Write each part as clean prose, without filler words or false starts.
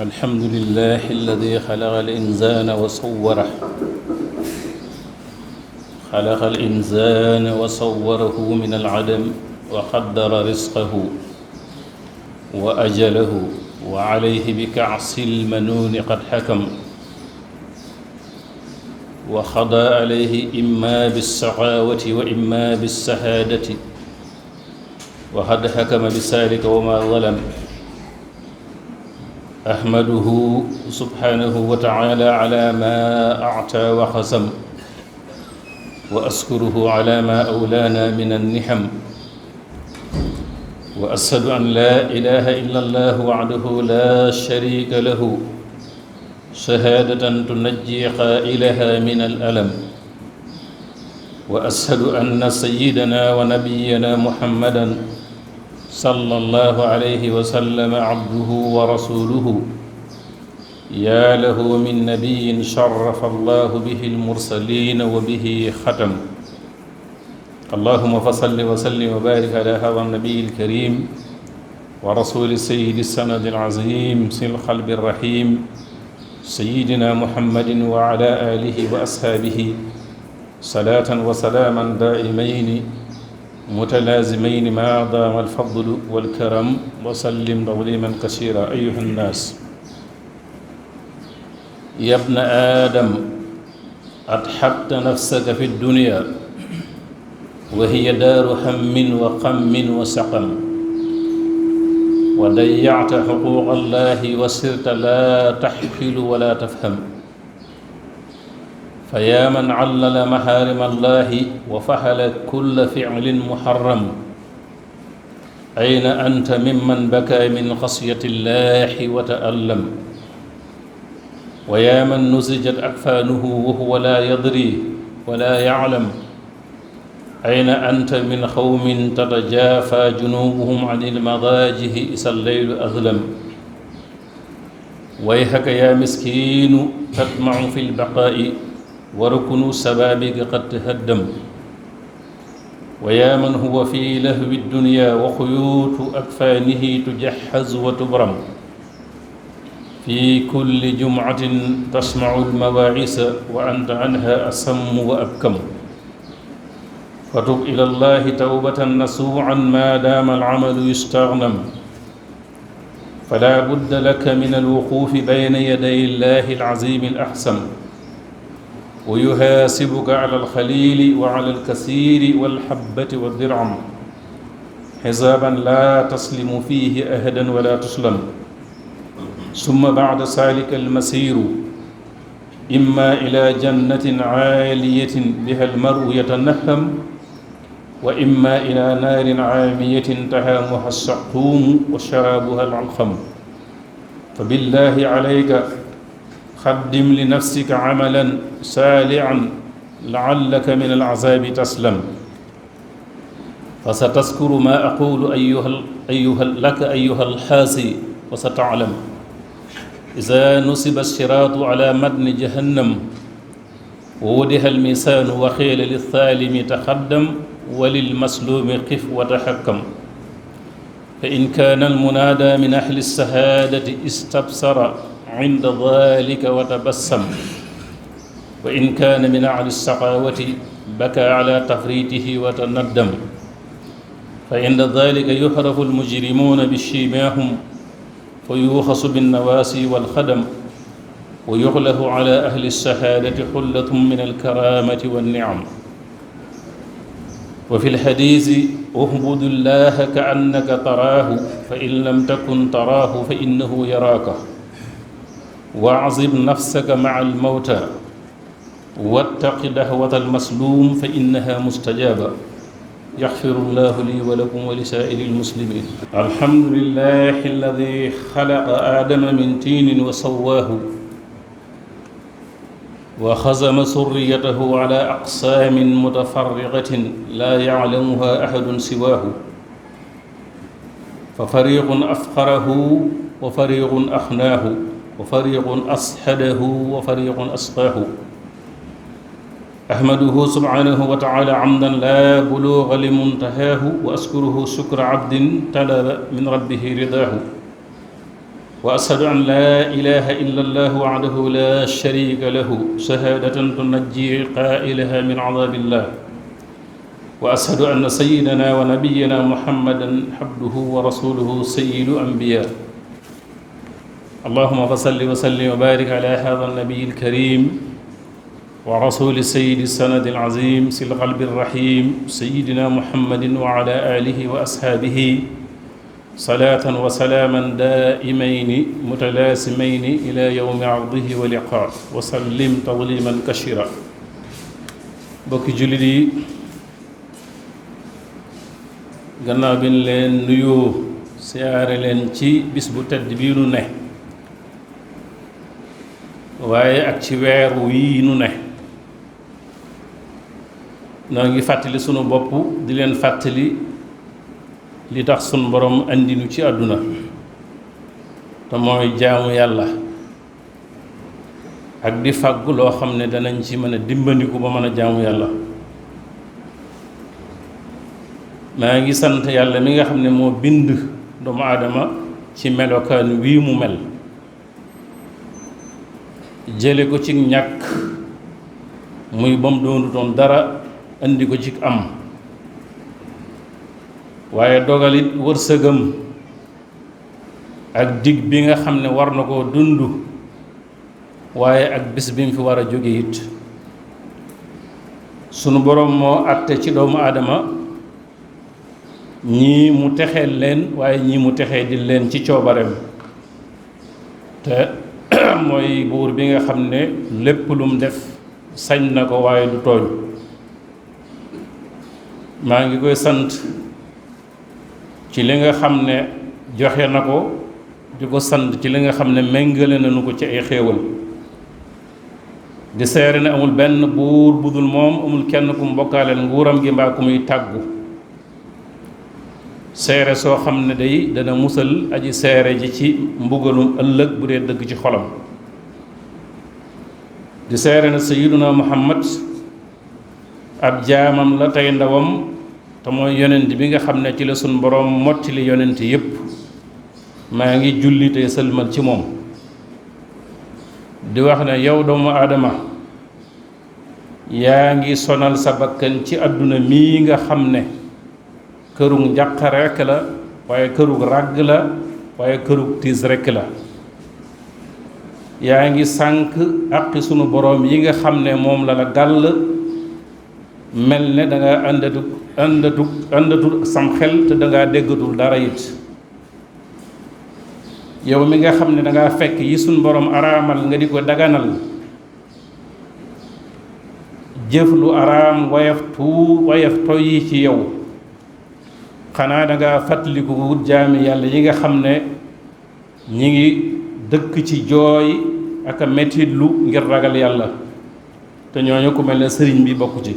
الحمد لله الذي خلق الإنسان وصوره من العدم وقدر رزقه وأجله وعليه بكعس المنون قد حكم وقضى عليه إما بالسخاوة وإما بالسهادة وقد حكم بذلك وما ظلم أحمده سبحانه وتعالى على ما أعطى وخصم وأشكره على ما أولانا من النحم وأشهد أن لا إله إلا الله وحده لا شريك له شهادة تنجي قائلها من الألم وأشهد أن سيدنا ونبينا محمدا صلى الله عليه وسلم عبده ورسوله يا له من نبي شرف الله به المرسلين وبه ختم اللهم فصل وسلم وبارك على هذا النبي الكريم ورسول السيد السند العظيم سي القلب الرحيم سيدنا محمد وعلى آله وأصحابه صلاة وسلاما دائمين متلازمين ما دام الفضل والكرم وسلم تسليما كثيرا أيها الناس يا ابن آدم أتحبت نفسك في الدنيا وهي دار هم وقم وسقم وضيعت حقوق الله وصرت لا تحفل ولا تفهم فيا من علل محارم الله وفعل كل فعل محرم أين أنت ممن بكى من خشية الله وتألم ويا من نسجت أكفانه وهو لا يدري ولا يعلم أين أنت من قوم تتجافى جنوبهم عن المضاجع إذا الليل أظلم ويحك يا مسكين تطمع في البقاء وركن سبابك قد تهدم ويا من هو في لهو الدنيا وخيوط أكفانه تجهز وتبرم في كل جمعة تسمع المواعظ وأنت عنها أصم وأبكم فتب إلى الله توبة نصوعا ما دام العمل يستغنم فلا بد لك من الوقوف بين يدي الله العظيم الأحسن ويحاسبك على الخليل وعلى الكثير والحبة والدرعم حسابا لا تسلم فيه أحدا ولا تسلم ثم بعد ذلك المسير إما إلى جنة عالية بها المرء يتنهم وإما إلى نار عامية تهامها السقوم وشرابها العلقم فبالله عليك قدم لنفسك عملا سالعا لعلك من العذاب تسلم فستذكر ما أقول أيها الحاسي وستعلم إذا نصب الصراط على متن جهنم ووضع الميزان وقيل للظالم تقدم وللمسلوم قف وتحكم فإن كان المنادى من أهل الشهادة استبصر عند ذلك وتبسم وإن كان من أهل السخاوة بكى على تفريطه وتندم فعند ذلك يحرف المجرمون بشيماهم فيوخص بالنواسي والخدم ويغلق على أهل الشهادة حلة من الكرامة والنعم وفي الحديث اعبد الله كأنك تراه فإن لم تكن تراه فإنه يراك واعظم نفسك مع الموتى واتق دعوة المسلوم فإنها مستجابة يغفر الله لي ولكم ولسائر المسلمين الحمد لله الذي خلق آدم من طين وسواه وخزم سريته على أقسام متفرقة لا يعلمها أحد سواه ففريق أفقره وفريق أخناه وفريق أسحده وفريق أسقاه أحمده سبحانه وتعالى عمدا لا بلوغ لمنتهاه وأشكره شكر عبد طلب من ربه رضاه وأشهد أن لا إله إلا الله وحده لا شريك له شهادة تنجي قائلها من عذاب الله وأشهد أن سيدنا ونبينا محمدا عبده ورسوله سيد الأنبياء اللهم صل وسلم وبارك على هذا النبي الكريم ورسول السيد السند العظيم سي القلب الرحيم سيدنا محمد وعلى آله وأصحابه صلاة وسلاما دائمين متلازمين إلى يوم عرضه ولقاء وسلم تظليما كثيرا bokki jullit yi gannaaw bi ñu leen nuyoo siyaare leen ci bis bu tedd bii nu ne waaye ak ci weer wii nu ne noo ngi fàttali sunu bopp di leen fàttali li tax sunu borom andinu ci àdduna te mooy jaamu yàlla ak di fàggu loo xam ne danañ ci mën a dimbandiku ba mën a jaamu yàlla maa ngi sant yàlla mi nga xam ne moo bind doomu aadama ci melokaan wii mu mel jële ko ci ñàkk muy bam doonu doon dara andi ko ci am waaye dogalit wërsëgam ak dig bi nga xam ne war na koo dund waaye ak bis bi mu fi war a jóge it sunu boroom moo àtte ci doomu aadama ñii mu texeel leen waaye ñii mu texee di leen ci coobareem te mooy buur bi nga xam ne lépp lu mu def sañ na ko waaye du tooñ maa ngi koy sant ci li nga xam ne joxe na ko di ko sant ci li nga xam ne méngale nañu ko ci ay xéewal di seere ne amul benn buur budul moom amul kenn ku mbokkaaleel nguuram gi mbaa ku muy tàggu seere soo xam ne day dana musal aji seere ji ci mbugalum ëllëg bu dee dëgg ci xolam di seere ne sayyiduna muhammad ab jaamam la tey ndawam te mooy yonent bi nga xam ne ci la sun boroom mottali yonent yépp maa ngi julli tey sëlmal ci moom di wax ne yow doomu aadama yaa ngi sonal sa bakkan ci àdduna mii nga xam ne kërug njàqare rekk la waaye kërug ràgg la waaye kërug tiis rekk la yaa ngi sànk àqi sunu boroom yi nga xam ne moom la la gàll mel ne danga àndatul sam xel te danga déggatul dara it yow mi nga xam ne danga fekk yi sunu boroom araamal nga di ko daganal jëf lu araam wayaf toy yi ci yow xanaa danga fàttaliku wut jaami yàlla yi nga xam ne ñi ngi dëkk ci jooy ak a mettitlu ngir ragal yàlla te ñooñu ku mel ne sëriñ bi bokku ci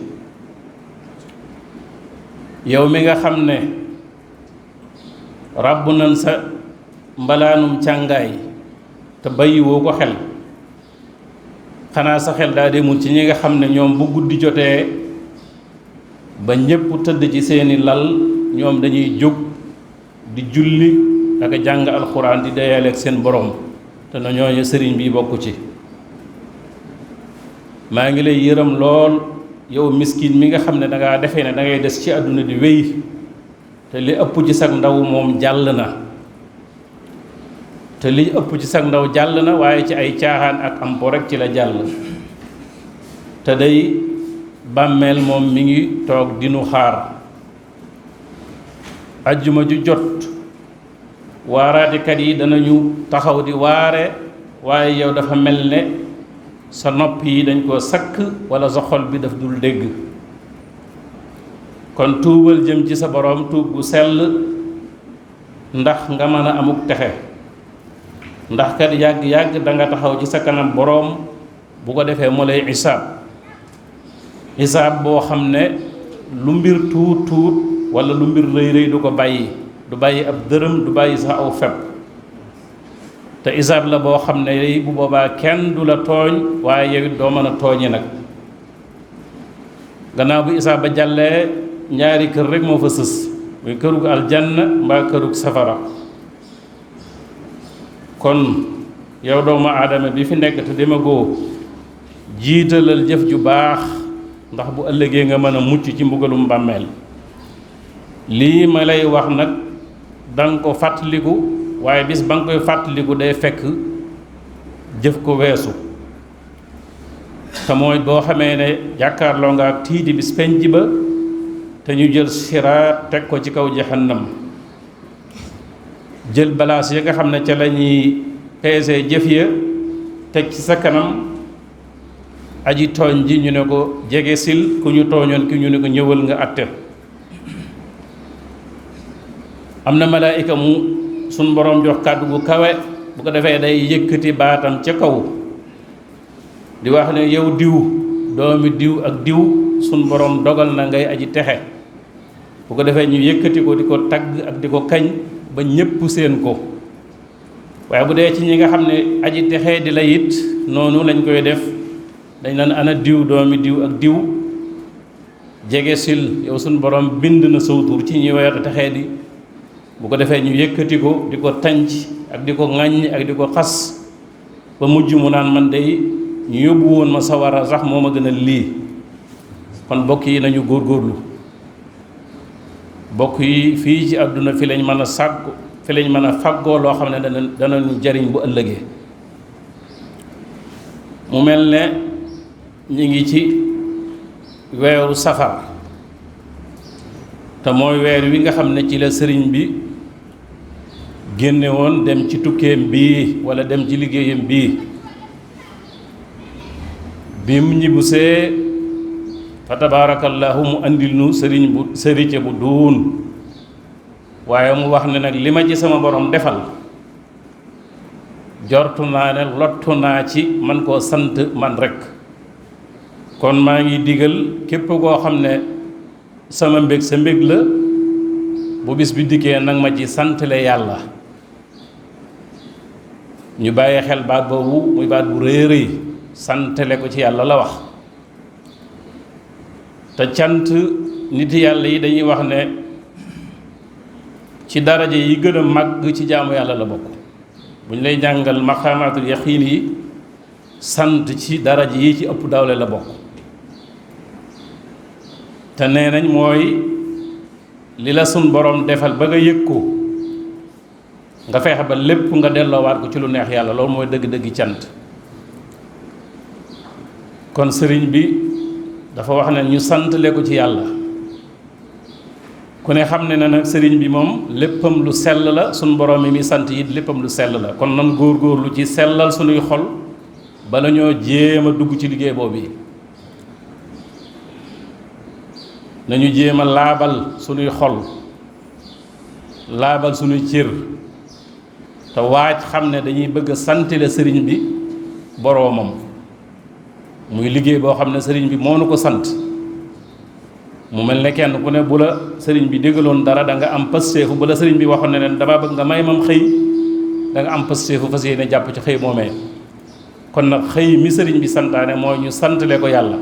yow mi nga xam ne ràbb nañ sa mbalaanum càngaay te bàyyiwoo ko xel xanaa sa xel daa demul ci ñi nga xam ne ñoom bu guddi jotee ba ñépp tëdd ci seeni lal ñoom dañuy jóg di julli ak a jàng alxuraan di deyaaleeg seen borom te na ñooñu sëriñ bi bokku ci maa ngi lay yërëm lool yow miskin mi nga xam ne dangaa defee ne dangay des ci àdduna di wéy te li ëpp ci sag ndaw moom jàll na te li ëpp ci sag ndaw jàll na waaye ci ay caaxaan ak am po rek ci la jàll te day bàmmeel moom mi ngi toog dinu xaar ajjuma ju jot waaraatekat yi danañu taxaw di waare waaye yow dafa mel ne sa nopp yi dañ koo sakk walla sa xol bi daf dul dégg kon tuubal jëm ci sa boroom tuub gu sell ndax nga mën a amuk texe ndax kat yàgg-yàgg danga taxaw ci sa kanam boroom bu ko defee mu lay xisaab boo xam ne lu mbir tuut walla lu mbir rëy rëy du ko bàyyi du bàyyi ab dërëm du bàyyi sax aw fepp te isaab la boo xam ne bu boobaa kenn du la tooñ waaye yow it doo mën a tooñi nag gannaaw bu isaab ba jàllee ñaari kër rek moo fa sës muy kërug aljanna mbaa kërug safara kon yow doomu aadama bi fi nekk te demagoo jiitalal jëf ju baax ndax bu ëllëgee nga mën a mucc ci mbugalum bàmmeel. lii ma lay wax nag danga ko fàttaliku, waaye bis ba nga koy fàttaliku day fekk jëf ko weesu, te mooy boo xamee ne jàkkaarloo nga ak tiiti bis penc ba te ñu jël siraat teg ko ci kaw jahannam, jël balaas yi nga xam ne ca la ñuy peese jëf ya teg ci sa kanam. aji tooñ ji ñu ne ko jege sil, ku ñu tooñoon ki ñu ne ko ñëwal nga àtte. am na malaayika mu suñ boroom jox kàddu gu kawe, bu ko defee day yëkkati baatam ca kaw di wax ne yow diw doomi diw ak diw suñ boroom dogal na ngay aji texe. bu ko defee ñu yëkkati ko di ko tagg ak di ko kañ ba ñépp seen ko. waaye bu dee ci ñi nga xam ne aji texe di la it noonu lañ koy def, dañ naan ana diw doomi diw ak diw jege sil, yow suñ borom bind na saw tur ci ñi weer texee di. bu ko defee ñu yëkkati ko di ko tànc ak di ko ŋàññ ak di ko xas ba mujj mu naan man day ñu yóbbu woon ma sawara sax moo ma gën a lii. kon bokk yi nañu góorgóorlu, bokk yi fii ci àdduna fi lañ mën a sàggu, fi lañ mën a faggoo loo xam ne danañu jariñ bu ëllëgee. mu mel ne ñi ngi ci weeru safar, te mooy weer wi nga xam ne ci la sëriñ bi génne woon dem ci tukkeem bii walla dem ci liggéeyam bii. bi mu ñibbisee fa tabaarakallaahu mu andil nu sërice bu duun, waaye mu wax ne nag li ma ci sama borom defal jortu naa ne lottu naa ci man koo sant man rekk. kon maa ngi digal képp koo xam ne sama mbég sa mbég la, bu bis bi dikkee nag ma ci santale yàlla. ñu bàyyi xel baat boobu muy baat bu rëy rëy, santale ko ci yàlla la wax. te cant nit yàlla yi dañuy wax ne ci daraja yi gën a màgg ci jaamu yàlla la bokk. bu ñu lay jàngal maqaamaatul yaqiin yi, sant ci daraja yi ci ëpp dawle la bokk. te nee nañ mooy li la sun borom defal ba nga yëg ko, nga fexe ba lépp nga delloowaat ko ci lu neex yàlla, loolu mooy dëgg-dëgg cant. kon sëriñ bi dafa wax ne ñu santale ko ci yàlla. ku ne xam ne na nag sëriñ bi moom léppam lu sell la, sun borom mi sant it léppam lu sell la. kon nan góorgóorlu ci sellal sunuy xol bala ñoo jéem a dugg ci liggéey boobu. nañu jéem a laabal sunuy xol, laabal sunuy cër, te waaj xam ne dañuy bëgg a santale sëriñ bi boroomam. muy liggéey boo xam ne sëriñ bi moo nu ko sant. mu mel ne kenn ku ne bu la sëriñ bi déggaloon dara da nga am pasteefu, bu la sëriñ bi waxoon ne leen damaa bëgg nga may mam xëy, da nga am pasteefu fas yéene jàpp ci xëy moomee. kon nag xëy mi sëriñ bi santaane mooy ñu santale ko yàlla.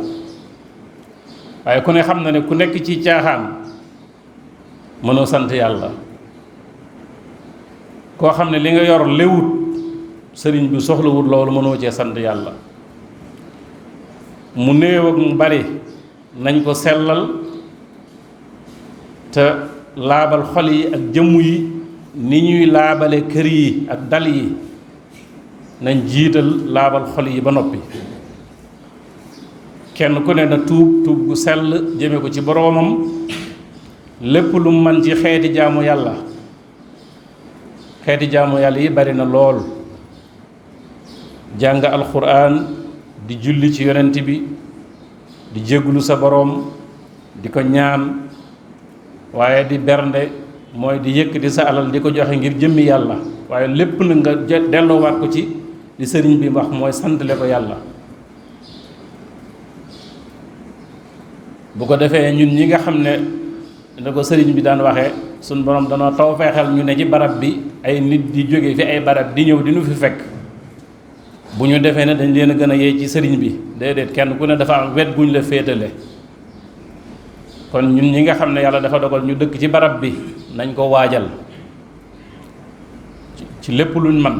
waaye ku ne xam na ne ku nekk ci caaxaan mënoo sant yàlla. koo xam ne li nga yor lewut, sëriñ bi soxlawut loolu, mënoo cee sant yàlla. mu néew ak mu bari nañ ko sellal te laabal xol yi ak jëmm yi ni ñuy laabale kër yi ak dal yi. nañ jiital laabal xol yi ba noppi. kenn ku ne na tuub gu sell jëme ko ci boroomam. lépp lu man ci xeeti jaamu yàlla, xeeti jaamu yàlla yi bari na lool. jàng alxuraan, di julli ci yonent bi, di jégglu sa boroom, di ko ñaan, waaye di bernde mooy di yëkkati sa alal di ko joxe ngir jëmmi yàlla. waaye lépp na nga delloowaat ko ci li sëriñ bi wax mooy santale ko yàlla. bu ko defee ñun ñi nga xam ne da ko sëriñ bi daan waxee, suñ borom danoo taw feexal ñu ne ci barab bi ay nit di jóge fi ay barab di ñëw di nu fi fekk. bu ñu defee ne dañ leen a gën a yee ci sëriñ bi, déedéet, kenn ku ne dafa am wet guñ la féetale. kon ñun ñi nga xam ne yàlla dafa dogal ñu dëkk ci barab bi nañ ko waajal ci lépp luñ man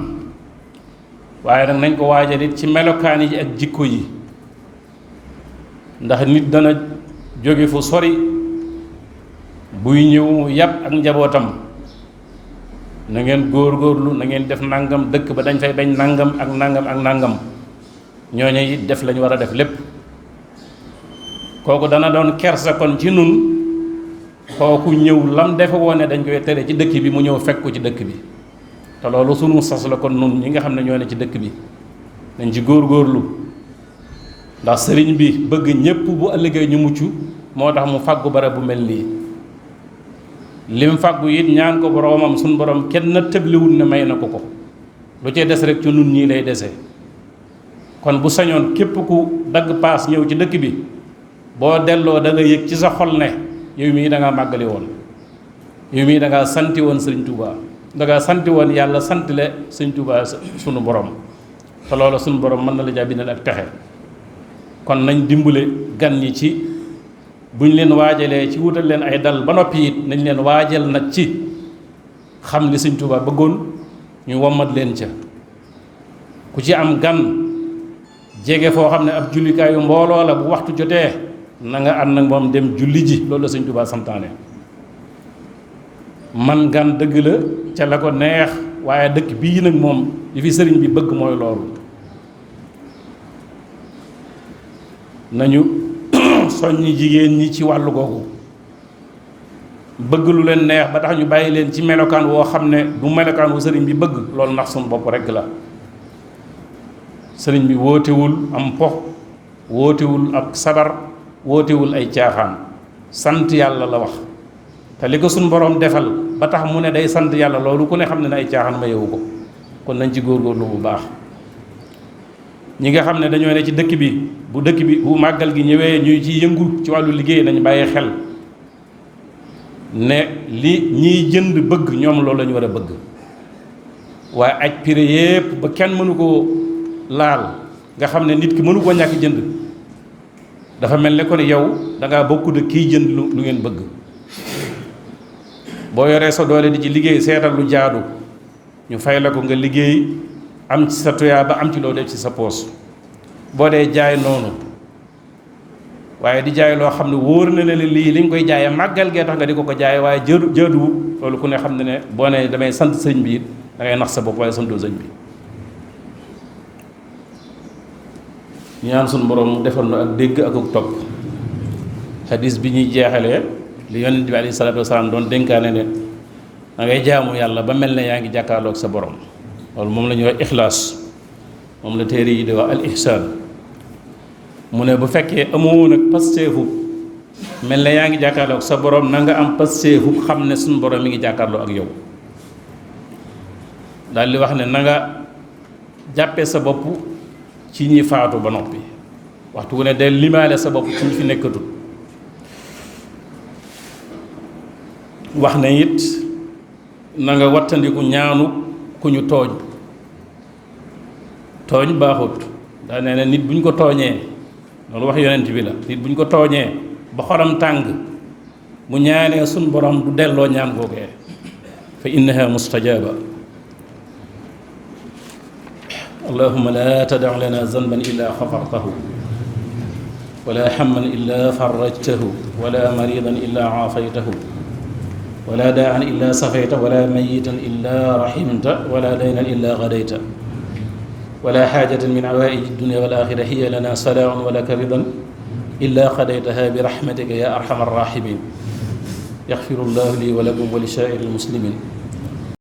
waaye nag nañ ko waajal it ci melokaan yi ak jikko yi ndax nit dana jóge fu sori buy ñëw yàpp ak njabootam na ngeen góorgóorlu na ngeen def nangam dëkk ba dañ fay bañ nangam ak nangam ak nangam ñooñu it def lañu war a def lépp kooku dana doon kersa kon ci nun kooku ñëw lam defe woon ne dañ koy tere ci dëkk bi mu ñëw fekk ko ci dëkk bi te loolu sunu sas la kon nun ñi nga xam ne ñoo ne ci dëkk bi nañ ci góorgóorlu ndax sëriñ bi bëgg ñépp bu ëllëgee ñu mucc moo tax mu fàggu barab bu mel nii lim fàggu it ñaan ko boroomam suñ borom kenn na tëbliwul ne may na ko ko lu cee des rek ci nun ñii lay dese kon bu sañoon képp ku dagg paas ñëw ci dëkk bi boo delloo da nga yëg ci sa xol ne yow mii da ngaa màggali woon yow mii da ngaa santi woon sëriñ Touba da ngaa santi woon yàlla santile sëriñ Touba sunu borom te loolu sunu borom mën na la jaa bindal ak texe kon nañ dimbale gan ñi ci buñ leen waajalee ci wutal leen ay dal ba noppi it nañ leen waajal nag ci xam li sëriñ Touba bëggoon ñu wommat leen ca ku ci am gan jege foo xam ne ab jullikaayu mbooloo la bu waxtu jotee na nga ànd nag moom dem julli ji loolu la sëñ Tuubaa santaane man gan dëgg la ca la ko neex waaye dëkk bii nag moom li fi sëriñ bi bëgg mooy loolu nañu soññi jigéen ñi ci wàllu googu bëgg lu leen neex ba tax ñu bàyyi leen ci melokaan woo xam ne du melokaan wu sëriñ bi bëgg loolu ndax suñu bopp rekk la sëriñ bi wootewul am pox wootewul ab sabar wootewul ay caaxaan sant yàlla la wax te li ko suñ boroom defal ba tax mu ne day sant yàlla loolu ku ne xam ne ay caaxaan ma yewu ko kon nañ ci góorgóorlu bu baax ñi nga xam ne dañoo ne ci dëkk bi bu màggal gi ñëwee ñuy ci yëngu ci wàllu liggéey nañ bàyyi xel ne li ñiy jënd bëgg ñoom loolu la ñu war a bëgg waaye aj prix yépp ba kenn mënu koo laal nga xam ne nit ki mënu koo ñàkk jënd dafa mel ne ko ne yow da ngaa bokku de kiy jënd lu ngeen bëgg boo yoree sa doole di ci liggéey seetal lu jaadu ñu fay la ko nga liggéey am ci sa tuyaa ba am ci loo def ci sa poos boo dee jaay noonu waaye di jaay loo xam ne wóor na la lii li nga koy jaayee màggal gee tax nga di ko jaay waaye jaaduwu loolu ku ne xam ne boo ne damay sant sëñ bi it da ngay nax sa bopp waaye santoo sëñ bi ñaan suñu borom mu defal na ak dégg ak topp xadis bi ñuy jeexalee li yonent bi alayhi salaatu wasalaam doon dénkaane ne da ngay jaamu yàlla ba mel ne yaa ngi jàkkaarloog sa borom loolu moom la ñuy wax ixlaas moom la téere yi di wax al ihsaan mu ne bu fekkee amoo nag pasteefu mel ne yaa ngi jàkkaarloog sa borom na nga am pasteefu xam ne suñu borom mi ngi jàkkaarloo ak yow daal di wax ne na nga jàppee sa bopp ci ñi faatu ba noppi waxtu wu ne del limaale sa bopp ci ñi fi nekkatul wax ne it na nga wattandiku ñaanu ku ñu tooñ baaxut daa nee na nit bu ñu ko tooñee loolu wax yonent bi la nit bu ñu ko tooñee ba xolam tàng mu ñaanee sun borom du delloo ñaan googee fa innaha mustajaba allahumma la tada' lana zanban illa xafartahu wala hamman illa farajtahu wala maridan illa aafaytahu wala daa'an illa safayta wala mayitan illa rahimta wala daynan illa gadayta wala xaajatan min awaaiji dunya wal axira hiya lana salaaun wa laka ridan illa qadaytaha bi rahmatika ya arhamar rahimin yaxfiru llahu li wa lakum wa li saa'iri lmuslimin